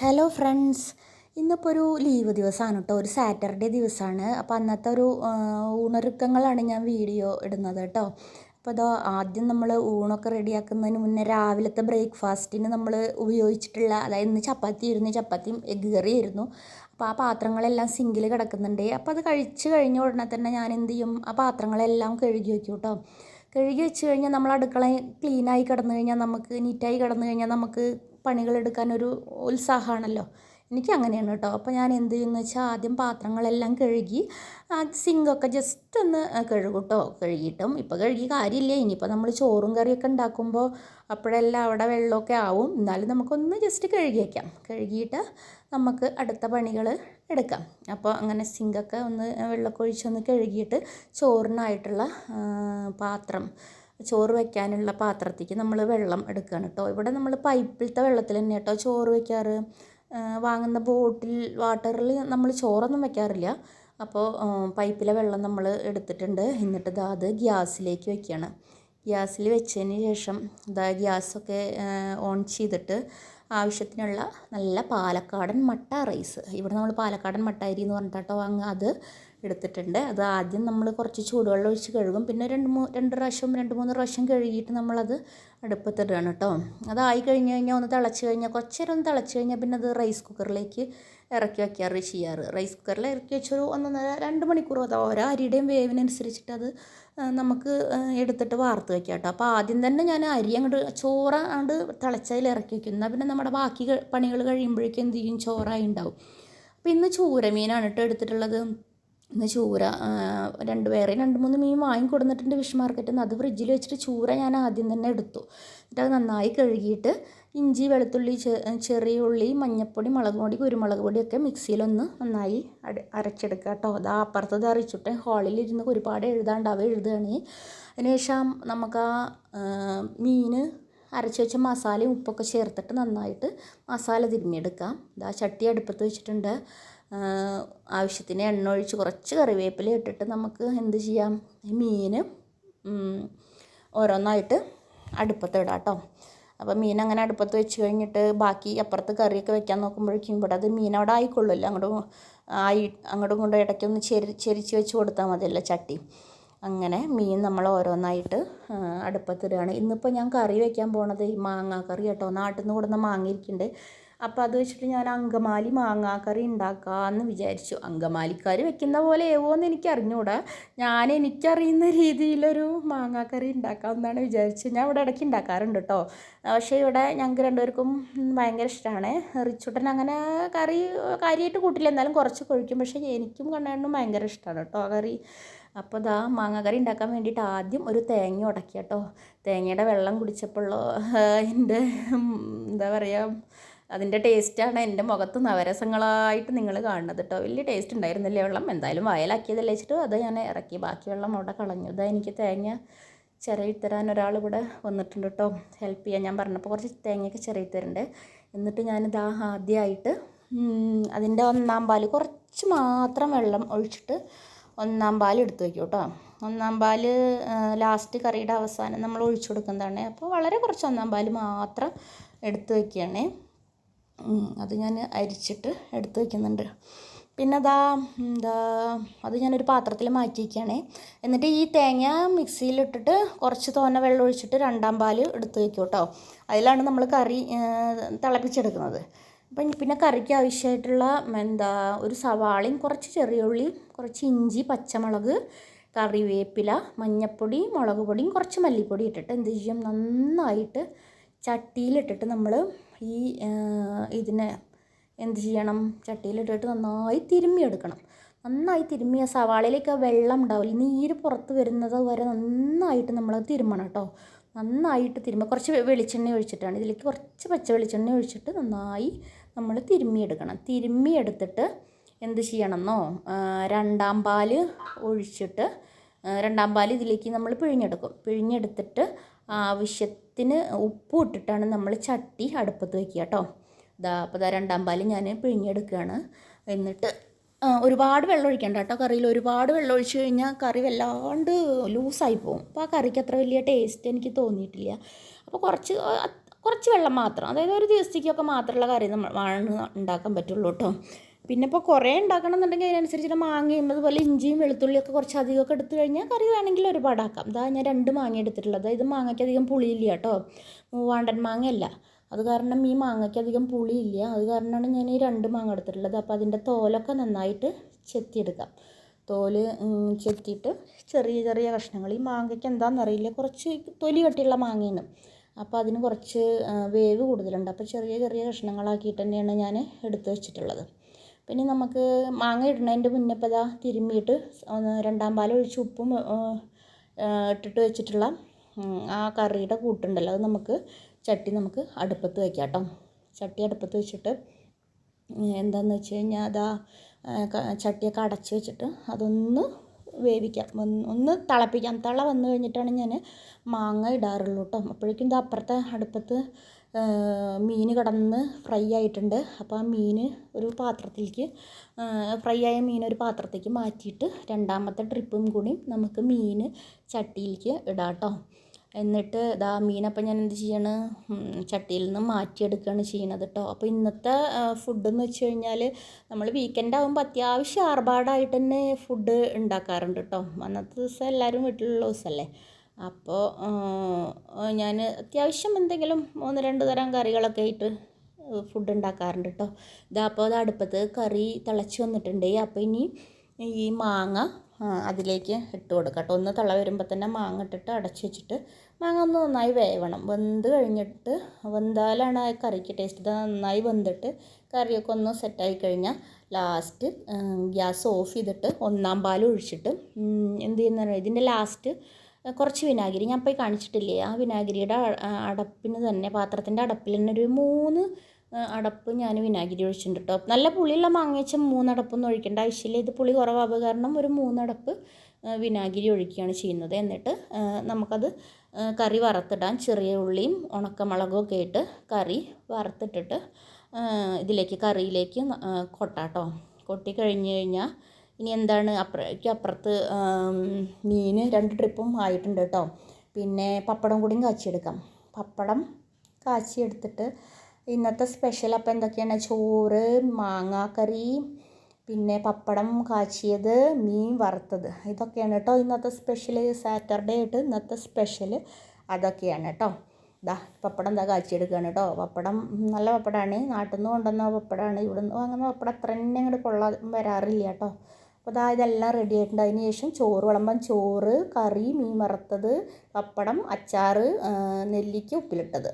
Hello friends, ഇന്നിപ്പോൾ ഒരു leave ദിവസമാണ് കേട്ടോ. ഒരു സാറ്റർഡേ ദിവസമാണ്. അപ്പോൾ അന്നത്തെ ഒരു ഊണൊരുക്കങ്ങളാണ് ഞാൻ വീഡിയോ ഇടുന്നത് കേട്ടോ. അപ്പോൾ അതോ ആദ്യം നമ്മൾ ഊണൊക്കെ റെഡിയാക്കുന്നതിന് മുന്നേ രാവിലത്തെ ബ്രേക്ക്ഫാസ്റ്റിന് നമ്മൾ ഉപയോഗിച്ചിട്ടുള്ള, അതായത് ഇന്ന് ചപ്പാത്തിയും എഗ്ഗ് കറിയായിരുന്നു. അപ്പോൾ ആ പാത്രങ്ങളെല്ലാം സിങ്കിൽ കിടക്കുന്നുണ്ട്. അപ്പോൾ അത് കഴിച്ച് കഴിഞ്ഞ ഉടനെ തന്നെ ഞാൻ എന്ത് ചെയ്യും, ആ പാത്രങ്ങളെല്ലാം കഴുകി വയ്ക്കും കേട്ടോ. കഴുകി വെച്ച് കഴിഞ്ഞാൽ നമ്മൾ അടുക്കള ക്ലീനായി കിടന്നു കഴിഞ്ഞാൽ, നമുക്ക് നീറ്റായി കിടന്നു കഴിഞ്ഞാൽ നമുക്ക് പണികളെടുക്കാനൊരു ഉത്സാഹമാണല്ലോ. എനിക്ക് അങ്ങനെയാണ് കേട്ടോ. അപ്പോൾ ഞാൻ എന്ത് ചെയ്യുമെന്ന് വെച്ചാൽ ആദ്യം പാത്രങ്ങളെല്ലാം കഴുകി സിങ്കൊക്കെ ജസ്റ്റ് ഒന്ന് കഴുകും കേട്ടോ. കഴുകിയിട്ടും ഇപ്പോൾ കഴുകി കാര്യമില്ല. ഇനിയിപ്പോൾ നമ്മൾ ചോറും കറിയൊക്കെ ഉണ്ടാക്കുമ്പോൾ അപ്പോഴെല്ലാം അവിടെ വെള്ളമൊക്കെ ആവും. എന്നാലും നമുക്കൊന്ന് ജസ്റ്റ് കഴുകി വയ്ക്കാം. കഴുകിയിട്ട് നമുക്ക് അടുത്ത പണികൾ എടുക്കാം. അപ്പോൾ അങ്ങനെ സിങ്കൊക്കെ ഒന്ന് വെള്ളമൊക്കെ ഒഴിച്ചൊന്ന് കഴുകിയിട്ട് ചോറിനായിട്ടുള്ള പാത്രം, ചോറ് വയ്ക്കാനുള്ള പാത്രത്തേക്ക് നമ്മൾ വെള്ളം എടുക്കുകയാണ് കേട്ടോ. ഇവിടെ നമ്മൾ പൈപ്പിലത്തെ വെള്ളത്തിൽ തന്നെ കേട്ടോ ചോറ് വയ്ക്കാറ്. വാങ്ങുന്ന ബോട്ടിൽ വാട്ടറിൽ നമ്മൾ ചോറൊന്നും വയ്ക്കാറില്ല. അപ്പോൾ പൈപ്പിലെ വെള്ളം നമ്മൾ എടുത്തിട്ടുണ്ട്. എന്നിട്ട് അത് ഗ്യാസിലേക്ക് വയ്ക്കുകയാണ്. ഗ്യാസിൽ വെച്ചതിന് ശേഷം ഗ്യാസൊക്കെ ഓൺ ചെയ്തിട്ട് ആവശ്യത്തിനുള്ള നല്ല പാലക്കാടൻ മട്ട റൈസ്, ഇവിടെ നമ്മൾ പാലക്കാടൻ മട്ട അരി എന്ന് പറഞ്ഞിട്ടോ വാങ്ങുക, അത് എടുത്തിട്ടുണ്ട്. അത് ആദ്യം നമ്മൾ കുറച്ച് ചൂടുവെള്ളം ഒഴിച്ച് കഴുകും. പിന്നെ രണ്ട് മൂന്ന് പ്രാവശ്യം കഴുകിയിട്ട് നമ്മളത് അടുപ്പത്തിടുകയാണ് കേട്ടോ. അതായി കഴിഞ്ഞ് കഴിഞ്ഞാൽ ഒന്ന് തിളച്ച് കഴിഞ്ഞാൽ, കുറച്ച് നേരം ഒന്ന് തിളച്ച് കഴിഞ്ഞാൽ പിന്നെ അത് റൈസ് കുക്കറിലേക്ക് ഇറക്കി വയ്ക്കാറ് ചെയ്യാറ്. റൈസ് കുക്കറിൽ ഇറക്കി വെച്ചൊരു 1-2 മണിക്കൂർ, അത് ഓരോ അരിയുടെയും വേവിനനുസരിച്ചിട്ട് അത് നമുക്ക് എടുത്തിട്ട് വാർത്ത് വയ്ക്കാം കേട്ടോ. അപ്പോൾ ആദ്യം തന്നെ ഞാൻ അരി ചോറ് തിളച്ചതിൽ ഇറക്കി വയ്ക്കും. എന്നാൽ പിന്നെ നമ്മുടെ ബാക്കി പണികൾ കഴിയുമ്പോഴേക്കും എന്ത് ചെയ്യും, ചോറായി ഉണ്ടാവും. അപ്പോൾ ഇന്ന് ചൂരമീനാണ് കേട്ടോ എടുത്തിട്ടുള്ളത്. ഇന്ന് ചൂര 2-3 മീൻ വാങ്ങിക്കൊടുത്തിട്ടുണ്ട് ഫിഷ് മാർക്കറ്റിൽ നിന്ന്. അത് ഫ്രിഡ്ജിൽ വെച്ചിട്ട് ചൂര ഞാൻ ആദ്യം തന്നെ എടുത്തു. എന്നിട്ട് അത് നന്നായി കഴുകിയിട്ട് ഇഞ്ചി, വെളുത്തുള്ളി, ചെറിയ ഉള്ളി, മഞ്ഞൾപ്പൊടി, മുളക് പൊടി, കുരുമുളക് പൊടിയൊക്കെ മിക്സിയിലൊന്ന് നന്നായി അരച്ചെടുക്കുക കേട്ടോ. അത് അപ്പുറത്തത് അറിയിച്ചിട്ട് ഹാളിലിരുന്ന് ഒരുപാട് എഴുതാണ്ടാവുക, എഴുതുകയാണ്. അതിനുശേഷം നമുക്ക് ആ മീൻ അരച്ച് വെച്ച മസാലയും ഉപ്പൊക്കെ ചേർത്തിട്ട് നന്നായിട്ട് മസാല തിരുമ്മിയെടുക്കാം. ചട്ടി അടുപ്പത്ത് വെച്ചിട്ടുണ്ട്. ആവശ്യത്തിന് എണ്ണ ഒഴിച്ച് കുറച്ച് കറിവേപ്പില ഇട്ടിട്ട് നമുക്ക് എന്ത് ചെയ്യാം, ഈ മീൻ ഓരോന്നായിട്ട് അടുപ്പത്തിടാം കേട്ടോ. അപ്പോൾ മീൻ അങ്ങനെ അടുപ്പത്ത് വെച്ച് കഴിഞ്ഞിട്ട് ബാക്കി അപ്പുറത്ത് കറിയൊക്കെ വെക്കാൻ നോക്കുമ്പോഴേക്കും ഇവിടെ അത് മീൻ അവിടെ ആയിക്കൊള്ളുമല്ലോ. അങ്ങോട്ടും ഇങ്ങോട്ടും ഇടയ്ക്കൊന്ന് ചെരിച്ച് വെച്ച് കൊടുത്താൽ മതിയല്ലോ ചട്ടി. അങ്ങനെ മീൻ നമ്മൾ ഓരോന്നായിട്ട് അടുപ്പത്തിടുകയാണ്. ഇന്നിപ്പോൾ ഞാൻ കറി വെക്കാൻ പോണത് ഈ മാങ്ങാക്കറി കേട്ടോ. നാട്ടിൽ നിന്ന് കൊടുന്ന മാങ്ങ ഇരിക്കുന്നുണ്ട്. അപ്പോൾ അത് വെച്ചിട്ട് ഞാൻ അങ്കമാലി മാങ്ങാക്കറി ഉണ്ടാക്കാമെന്ന് വിചാരിച്ചു. അങ്കമാലിക്കാർ വെക്കുന്ന പോലെ ഏവോന്ന് എനിക്ക് അറിഞ്ഞുകൂടാ. എനിക്കറിയുന്ന രീതിയിലൊരു മാങ്ങാക്കറി ഉണ്ടാക്കാമെന്നാണ് വിചാരിച്ചത്. ഞാൻ ഇവിടെ ഇടയ്ക്ക് ഉണ്ടാക്കാറുണ്ട് കേട്ടോ. പക്ഷേ ഇവിടെ ഞങ്ങൾക്ക് രണ്ടുപേർക്കും ഭയങ്കര ഇഷ്ടമാണ്. റിച്ചുട്ടൻ അങ്ങനെ കറി കാര്യമായിട്ട് കൂട്ടില്ല, എന്നാലും കുറച്ച് കഴിക്കും. പക്ഷേ എനിക്കും കണ്ണനും ഭയങ്കര ഇഷ്ടമാണ് കേട്ടോ ആ കറി. അപ്പോൾ മാങ്ങാക്കറി ഉണ്ടാക്കാൻ വേണ്ടിയിട്ട് ആദ്യം ഒരു തേങ്ങ ഉടക്കി കേട്ടോ. തേങ്ങയുടെ വെള്ളം കുടിച്ചപ്പോഴോ എൻ്റെ എന്താ പറയുക, അതിൻ്റെ ടേസ്റ്റാണ് എൻ്റെ മുഖത്ത് നവരസങ്ങളായിട്ട് നിങ്ങൾ കാണുന്നത് കേട്ടോ. വലിയ ടേസ്റ്റ് ഉണ്ടായിരുന്നില്ലേ വെള്ളം. എന്തായാലും വയലാക്കിയതല്ലേ വെച്ചിട്ട് അത് ഞാൻ ഇറക്കി. ബാക്കി വെള്ളം അവിടെ കളഞ്ഞു. എനിക്ക് തേങ്ങ ചിരവി തരാൻ ഒരാൾ ഇവിടെ വന്നിട്ടുണ്ട് കേട്ടോ, ഹെൽപ്പ് ചെയ്യാൻ. ഞാൻ പറഞ്ഞപ്പോൾ കുറച്ച് തേങ്ങയൊക്കെ ചിരവി തരുന്നുണ്ട്. എന്നിട്ട് ഞാനിതാ ആദ്യമായിട്ട് അതിൻ്റെ 1/4 പാല് കുറച്ച് മാത്രം വെള്ളം ഒഴിച്ചിട്ട് 1/4 പാൽ എടുത്ത് വയ്ക്കും കേട്ടോ. 1/4 പാൽ ലാസ്റ്റ് കറിയുടെ അവസാനം നമ്മൾ ഒഴിച്ചു കൊടുക്കുന്നതാണ്. അപ്പോൾ വളരെ കുറച്ച് 1/4 പാൽ മാത്രം എടുത്ത് വയ്ക്കുകയാണേ. അത് ഞാൻ അരിച്ചിട്ട് എടുത്ത് വയ്ക്കുന്നുണ്ട്. പിന്നെ അത് ഞാനൊരു പാത്രത്തിൽ മാറ്റി വയ്ക്കുകയാണേ. എന്നിട്ട് ഈ തേങ്ങ മിക്സിയിലിട്ടിട്ട് കുറച്ച് തോനെ വെള്ളം ഒഴിച്ചിട്ട് 2/4 പാൽ എടുത്ത് വയ്ക്കും കേട്ടോ. അതിലാണ് നമ്മൾ കറി തിളപ്പിച്ചെടുക്കുന്നത്. അപ്പം പിന്നെ കറിക്ക് ആവശ്യമായിട്ടുള്ള ഒരു സവാളയും കുറച്ച് ചെറിയ ഉള്ളി, കുറച്ച് ഇഞ്ചി, പച്ചമുളക്, കറിവേപ്പില, മഞ്ഞൾപ്പൊടി, മുളക് പൊടിയും കുറച്ച് മല്ലിപ്പൊടി ഇട്ടിട്ട് എന്ത് ചെയ്യും, നന്നായിട്ട് ചട്ടിയിലിട്ടിട്ട് നമ്മൾ ഈ ഇതിനെ എന്ത് ചെയ്യണം, ചട്ടിയിലിട്ടിട്ട് നന്നായി തിരുമ്മിയെടുക്കണം. നന്നായി തിരുമ്മിയ സവാളയിലേക്ക് വെള്ളം ഉണ്ടാവില്ല, നീര് പുറത്ത് വരുന്നത് വരെ നന്നായിട്ട് നമ്മൾ തിരുമ്മണം കേട്ടോ. നന്നായിട്ട് കുറച്ച് വെളിച്ചെണ്ണ ഒഴിച്ചിട്ടാണ്, ഇതിലേക്ക് കുറച്ച് പച്ച വെളിച്ചെണ്ണ ഒഴിച്ചിട്ട് നന്നായി നമ്മൾ തിരുമ്മിയെടുക്കണം. തിരുമ്മിയെടുത്തിട്ട് എന്ത് ചെയ്യണമെന്നോ, 2/4 പാൽ ഒഴിച്ചിട്ട് 2/4 പാൽ ഇതിലേക്ക് നമ്മൾ പിഴിഞ്ഞെടുക്കും. പിഴിഞ്ഞെടുത്തിട്ട് ആവശ്യത്തിന് ഉപ്പും ഇട്ടിട്ടാണ് നമ്മൾ ചട്ടി അടുപ്പത്ത് വയ്ക്കുക കേട്ടോ. അപ്പോൾ 2/4 പാൽ ഞാൻ പിഴിഞ്ഞെടുക്കുകയാണ്. എന്നിട്ട് ഒരുപാട് വെള്ളം ഒഴിക്കണ്ട കേട്ടോ. കറിയിൽ ഒരുപാട് വെള്ളം ഒഴിച്ച് കഴിഞ്ഞാൽ കറി വല്ലാണ്ട് ലൂസായി പോകും. അപ്പോൾ ആ കറിക്ക് അത്ര വലിയ ടേസ്റ്റ് എനിക്ക് തോന്നിയിട്ടില്ല. അപ്പോൾ കുറച്ച് കുറച്ച് വെള്ളം മാത്രം, അതായത് ഒരു ദിവസത്തേക്കൊക്കെ മാത്രമുള്ള കറി ആണ് ഉണ്ടാക്കാൻ പറ്റുള്ളൂ കേട്ടോ. പിന്നെ ഇപ്പോൾ കുറേ ഉണ്ടാക്കണം എന്നുണ്ടെങ്കിൽ അതിനനുസരിച്ചിട്ട് മാങ്ങയും അതുപോലെ ഇഞ്ചിയും വെളുത്തുള്ളിയൊക്കെ കുറച്ച് അധികമൊക്കെ എടുത്തു കഴിഞ്ഞാൽ കറി വേണമെങ്കിൽ ഒരുപാടാക്കാം. ഇതാ ഞാൻ 2 മാങ്ങ എടുത്തിട്ടുള്ളത്. ഇത് മാങ്ങയ്ക്ക് അധികം പുളിയില്ല കേട്ടോ, മൂവാണ്ടൻ മാങ്ങയല്ല. അത് കാരണം ഈ മാങ്ങയ്ക്ക് അധികം പുളിയില്ല. അത് കാരണമാണ് ഞാൻ ഈ 2 മാങ്ങ എടുത്തിട്ടുള്ളത്. അപ്പോൾ അതിൻ്റെ തോലൊക്കെ നന്നായിട്ട് ചെത്തിയെടുക്കാം. തോല് ചെത്തിയിട്ട് ചെറിയ ചെറിയ കഷ്ണങ്ങൾ. ഈ മാങ്ങയ്ക്ക് എന്താണെന്നറിയില്ല, കുറച്ച് തൊലി കട്ടിയുള്ള മാങ്ങയാണ്. അപ്പോൾ അതിന് കുറച്ച് വേവ് കൂടുതലുണ്ട്. അപ്പോൾ ചെറിയ ചെറിയ കഷ്ണങ്ങളാക്കിയിട്ട് തന്നെയാണ് ഞാൻ എടുത്ത് വെച്ചിട്ടുള്ളത്. പിന്നെ നമുക്ക് മാങ്ങ ഇടുന്നതിൻ്റെ മുന്നേ ഇപ്പോൾ ഇതാ തിരുമ്മിയിട്ട് 2ാം പാൽ ഒഴിച്ച് ഉപ്പും ഇട്ടിട്ട് വെച്ചിട്ടുള്ള ആ കറിയുടെ കൂട്ടുണ്ടല്ലോ, അത് നമുക്ക് അടുപ്പത്ത് വയ്ക്കാം കേട്ടോ. ചട്ടി അടുപ്പത്ത് വെച്ചിട്ട് എന്താണെന്ന് വെച്ച് കഴിഞ്ഞാൽ അതാ ചട്ടിയൊക്കെ അടച്ച് വെച്ചിട്ട് അതൊന്ന് വേവിക്കാം, ഒന്ന് തിളപ്പിക്കാം. തിള വന്നു കഴിഞ്ഞിട്ടാണ് ഞാൻ മാങ്ങ ഇടാറുള്ളൂ കേട്ടോ. അപ്പോഴേക്കും ഇത് അപ്പുറത്തെ അടുപ്പത്ത് മീൻ കിടന്ന് ഫ്രൈ ആയിട്ടുണ്ട്. അപ്പോൾ ആ മീൻ ഒരു പാത്രത്തിലേക്ക്, ഫ്രൈ ആയ മീൻ ഒരു പാത്രത്തേക്ക് മാറ്റിയിട്ട് 2ാമത്തെ ട്രിപ്പും കൂടി നമുക്ക് മീൻ ചട്ടിയിലേക്ക് ഇടാം കേട്ടോ. എന്നിട്ട് ഇതാ മീനപ്പം ഞാൻ എന്ത് ചെയ്യണം, ചട്ടിയിൽ നിന്ന് മാറ്റിയെടുക്കുകയാണ് ചെയ്യണത് കേട്ടോ. അപ്പോൾ ഇന്നത്തെ ഫുഡെന്ന് വെച്ച് കഴിഞ്ഞാൽ നമ്മൾ വീക്കെൻഡ് ആകുമ്പോൾ അത്യാവശ്യം ആർഭാടായിട്ട് തന്നെ ഫുഡ് ഉണ്ടാക്കാറുണ്ട് കേട്ടോ. അന്നത്തെ ദിവസം എല്ലാവരും വീട്ടിലുള്ള ദിവസമല്ലേ. അപ്പോൾ ഞാൻ അത്യാവശ്യം എന്തെങ്കിലും 1-2 തരം കറികളൊക്കെ ആയിട്ട് ഫുഡ് ഉണ്ടാക്കാറുണ്ട് കേട്ടോ. അപ്പോൾ അത് അടുപ്പത്ത് കറി തിളച്ച് വന്നിട്ടുണ്ട്. അപ്പോൾ ഇനി ഈ മാങ്ങ അതിലേക്ക് ഇട്ട് കൊടുക്കാം കേട്ടോ. ഒന്ന് തിള വരുമ്പോൾ തന്നെ മാങ്ങ ഇട്ടിട്ട് അടച്ച് വെച്ചിട്ട് മാങ്ങ ഒന്ന് നന്നായി വേവണം. വെന്ത് കഴിഞ്ഞിട്ട്, വെന്താലാണ് ആ കറിക്ക് ടേസ്റ്റ്. ഇത് നന്നായി വെന്തിട്ട് കറിയൊക്കെ ഒന്ന് സെറ്റായി കഴിഞ്ഞാൽ ലാസ്റ്റ് ഗ്യാസ് ഓഫ് ചെയ്തിട്ട് 1ാം പാൽ ഒഴിച്ചിട്ട് എന്ത് ചെയ്യുന്ന ഇതിൻ്റെ ലാസ്റ്റ് കുറച്ച് വിനാഗിരി ഞാൻ പോയി കാണിച്ചിട്ടില്ലേ, ആ വിനാഗിരിയുടെ അടപ്പിന് തന്നെ, പാത്രത്തിൻ്റെ അടപ്പിൽ തന്നെ ഒരു 3 അടപ്പ് ഞാൻ വിനാഗിരി ഒഴിച്ചിട്ടുണ്ട് കേട്ടോ. നല്ല പുളിയുള്ള മാങ്ങ വെച്ചാൽ 3 അടപ്പൊന്നും ഒഴിക്കേണ്ട ആവശ്യമില്ല. ഇത് പുളി കുറവാകുക കാരണം ഒരു 3 അടപ്പ് വിനാഗിരി ഒഴിക്കുകയാണ് ചെയ്യുന്നത്. എന്നിട്ട് നമുക്കത് കറി വറുത്തിടാൻ ചെറിയ ഉള്ളിയും ഉണക്കമുളകും ഒക്കെ ഇട്ട് കറി വറുത്തിട്ടിട്ട് ഇതിലേക്ക് കറിയിലേക്ക് കൊട്ടാട്ടോ. കൊട്ടി കഴിഞ്ഞ് കഴിഞ്ഞാൽ ഇനി എന്താണ്, അപ്പുറത്ത് മീൻ 2 ട്രിപ്പും ആയിട്ടുണ്ട് കേട്ടോ. പിന്നെ പപ്പടം കൂടിയും കാച്ചിയെടുക്കാം. പപ്പടം കാച്ചിയെടുത്തിട്ട് ഇന്നത്തെ സ്പെഷ്യൽ അപ്പോൾ എന്തൊക്കെയാണ്, ചോറ്, മാങ്ങാക്കറി, പിന്നെ പപ്പടം കാച്ചിയത്, മീൻ വറുത്തത്, ഇതൊക്കെയാണ് കേട്ടോ ഇന്നത്തെ സ്പെഷ്യൽ. സാറ്റർഡേ ആയിട്ട് ഇന്നത്തെ സ്പെഷ്യൽ അതൊക്കെയാണ് കേട്ടോ. പപ്പടം കാച്ചിയെടുക്കുകയാണ് കേട്ടോ. പപ്പടം നല്ല പപ്പടമാണ്, നാട്ടിൽ നിന്ന് കൊണ്ടുവന്ന പപ്പടമാണ്. ഇവിടെ നിന്ന് വാങ്ങുന്ന പപ്പടം അത്ര തന്നെ അങ്ങോട്ട് വരാറില്ല കേട്ടോ. അപ്പോൾ ഇതെല്ലാം റെഡി ആയിട്ടുണ്ട്. അതിന് ശേഷം ചോറ് വിളമ്പാൻ, ചോറ്, കറി, മീൻ വറുത്തത്, പപ്പടം, അച്ചാർ, നെല്ലിക്ക ഉപ്പിലിട്ടത്.